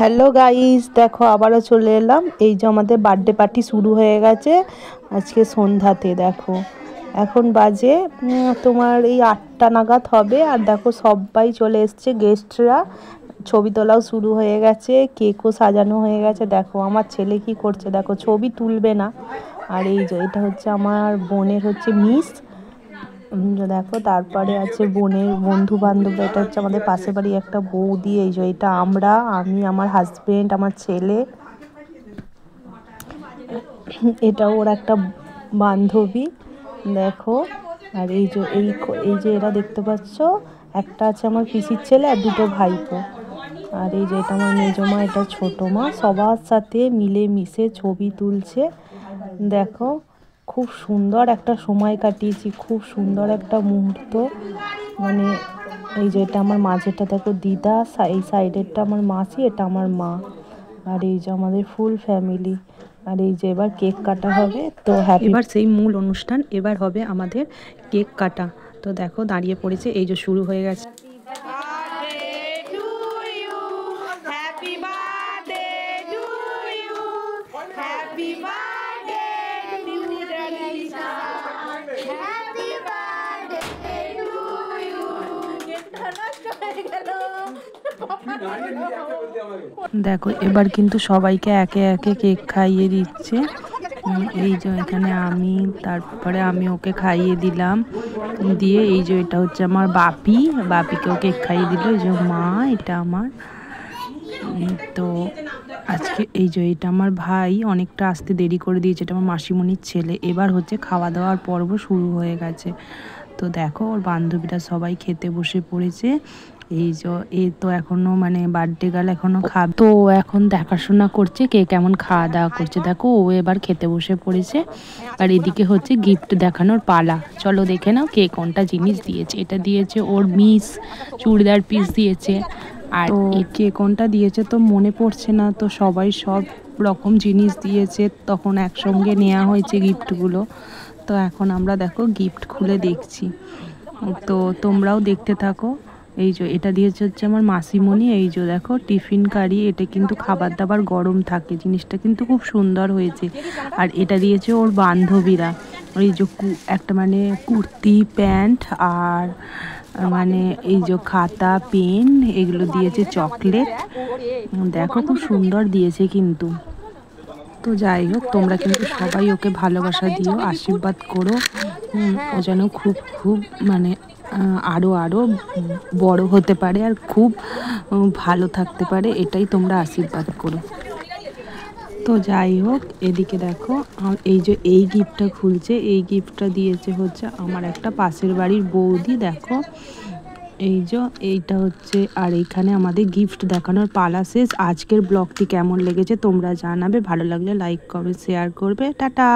Hello guys, দেখো আবারও চলে এলাম। এই যে আমাদের বার্থডে পার্টি শুরু হয়ে গেছে আজকে সন্ধ্যাতে। দেখো এখন বাজে তোমার এই 8টা নাগাদ হবে। আর দেখো সবাই চলে এসছে, গেস্টরা। ছবি তোলাও শুরু হয়ে গেছে, কেকও সাজানো হয়ে গেছে। দেখো আমার ছেলে কি করছে, দেখো ছবি তুলবে না। আর এই যে এটা হচ্ছে আমার বোনের হচ্ছে মিস। দেখো তারপরে আছে বোনের বন্ধু বান্ধব। এটা হচ্ছে আমাদের পাশের বাড়ি একটা বৌদি। এই যে এটা আমি, আমার হাজবেন্ড, আমার ছেলে, এটা ওর একটা বান্ধবী। দেখো আর এই যে এই যে এরা দেখতে পাচ্ছ, একটা আছে আমার পিসির ছেলে আর দুটো ভাইপো। আর এই যে এটা আমার মেজো মা, এটা ছোট মা, সবার সাথে মিলে মিশে ছবি তুলছে। দেখো খুব সুন্দর একটা সময় কাটিয়েছি, খুব সুন্দর একটা মুহূর্ত। মানে এই যে এটা আমার মাঝেটা দেখো দিদা, এই সাইডেরটা আমার মাসি, এটা আমার মা। আর এই যে আমাদের ফুল ফ্যামিলি। আর এই যে এবার কেক কাটা হবে। তো এবার সেই মূল অনুষ্ঠান এবার হবে আমাদের কেক কাটা। তো দেখো দাঁড়িয়ে পড়েছে, এই যে শুরু হয়ে গেছে। দেখো এবার কিন্তু সবাইকে একে একে কেক খাইয়ে দিচ্ছে। এই যে এখানে আমি, তারপরে আমি ওকে খাইয়ে দিলাম, দিয়ে এই যে এটা হচ্ছে আমার বাপিকেও কেক খাইয়ে দিল। এই যে মা, এটা আমার। তো আজকে এই যে এটা আমার ভাই অনেকটা আসতে দেরি করে দিয়েছে, এটা আমার মাসিমণির ছেলে। এবার হচ্ছে খাওয়া দাওয়ার পর্ব শুরু হয়ে গেছে। তো দেখো ওর বান্ধবীরা সবাই খেতে বসে পড়েছে। এই যে এ তো এখনো মানে বার্থডে গার্ল এখনো খাবে, তো এখন দেখাশোনা করছে কে কেমন খাওয়া দাওয়া করছে। দেখো ও এবার খেতে বসে পড়েছে। আর এদিকে হচ্ছে গিফট দেখানোর পালা। চলো দেখে নাও কে কোনটা জিনিস দিয়েছে। এটা দিয়েছে ওর মিস, চুড়িদার পিস দিয়েছে। আর কে কোনটা দিয়েছে তো মনে পড়ছে না। তো সবাই সব রকম জিনিস দিয়েছে, তখন একসঙ্গে নেওয়া হয়েছে গিফটগুলো। তো এখন আমরা দেখো গিফট খুলে দেখছি, তো তোমরাও দেখতে থাকো। এই যে এটা দিয়েছে হচ্ছে আমার মাসিমণি। এই যে দেখো টিফিন কারি, এটা কিন্তু খাবার দাবার গরম থাকে, জিনিসটা কিন্তু খুব সুন্দর হয়েছে। আর এটা দিয়েছে ওর বান্ধবীরা, এই যে একটা মানে কুর্তি প্যান্ট, আর মানে এই যে খাতা পেন, এগুলো দিয়েছে চকলেট। দেখো খুব সুন্দর দিয়েছে কিন্তু। তো যাই হোক, তোমরা কিন্তু সবাই ওকে ভালোবাসা দিও, আশীর্বাদ করো। ও যেন খুব খুব মানে আরও বড় হতে পারে আর খুব ভালো থাকতে পারে, এটাই তোমরা আশীর্বাদ করো। তো যাই হোক, এদিকে দেখো এই যে এই গিফটটা খুলছে। এই গিফটটা দিয়েছে হচ্ছে আমার একটা পাশের বাড়ির বৌদি। দেখো এই যে এইটা হচ্ছে, আর এইখানে আমাদের গিফট দেখানোর পালা শেষ। আজকের ব্লগটি কেমন লেগেছে তোমরা জানাবে, ভালো লাগলে লাইক কমেন্ট শেয়ার করবে। টাটা।